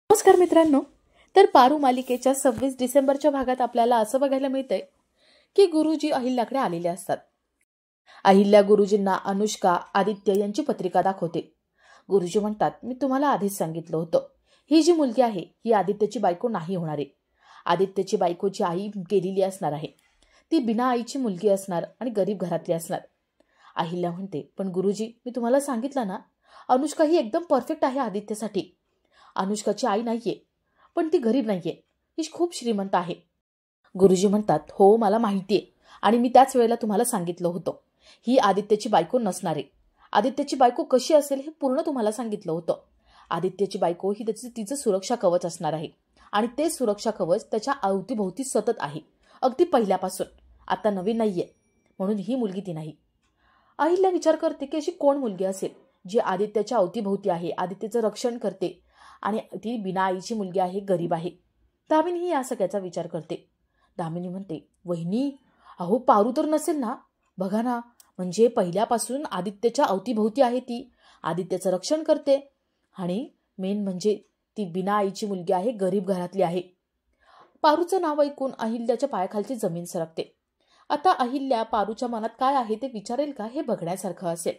नमस्कार मित्रांनो. तर पारू मालिकेच्या 26 डिसेंबरच्या भागात आपल्याला असं बघायला मिळतंय की गुरुजी अहिल्याकडे आलेले असतात. अहिल्या गुरुजींना अनुष्का, आदित्य यांची पत्रिका दाखवते. गुरुजी म्हणतात, मी तुम्हाला आधीच सांगितलं होतं, ही जी मुलगी आहे ही आदित्यची बायको नाही होणार आहे. आदित्यची बायकोची आई गेलेली असणार आहे. ती बिना आईची मुलगी असणार आणि गरीब घरातली असणार. अहिल्या म्हणते, पण गुरुजी मी तुम्हाला सांगितलं ना, अनुष्का ही एकदम परफेक्ट आहे आदित्यसाठी. अनुष्काची आई नाहीये, पण ती गरीब नाहीये, ही खूप श्रीमंत आहे. गुरुजी म्हणतात, हो मला माहितीये आणि मी त्याच वेळेला तुम्हाला सांगितलं होतं, ही आदित्यची बायको नसणार आहे. आदित्यची बायको कशी असेल हे पूर्ण तुम्हाला सांगितलं होतं. आदित्यची बायको ही तिचं सुरक्षा कवच असणार आहे आणि ते सुरक्षा कवच त्याच्या अवतीभोवती सतत आहे, अगदी पहिल्यापासून. आता नवीन नाहीये, म्हणून ही मुलगी ती नाही. अहिल्या विचार करते की अशी कोण मुलगी असेल जी आदित्यच्या अवतीभोवती आहे, आदित्यचं रक्षण करते आणि ती बिना आईची मुलगी आहे, गरीब आहे. दामिनी ही या सगळ्याचा विचार करते. दामिनी म्हणते, वहिनी अहो पारू तर नसेल ना? बघा ना, म्हणजे पहिल्यापासून आदित्यच्या अवतीभोवती आहे, ती आदित्यचं रक्षण करते आणि मेन म्हणजे ती बिना आईची मुलगी आहे, गरीब घरातली आहे. पारूचं नाव ऐकून अहिल्याच्या पायाखालची जमीन सरकते. आता अहिल्या पारूच्या मनात काय आहे ते विचारेल का हे बघण्यासारखं असेल.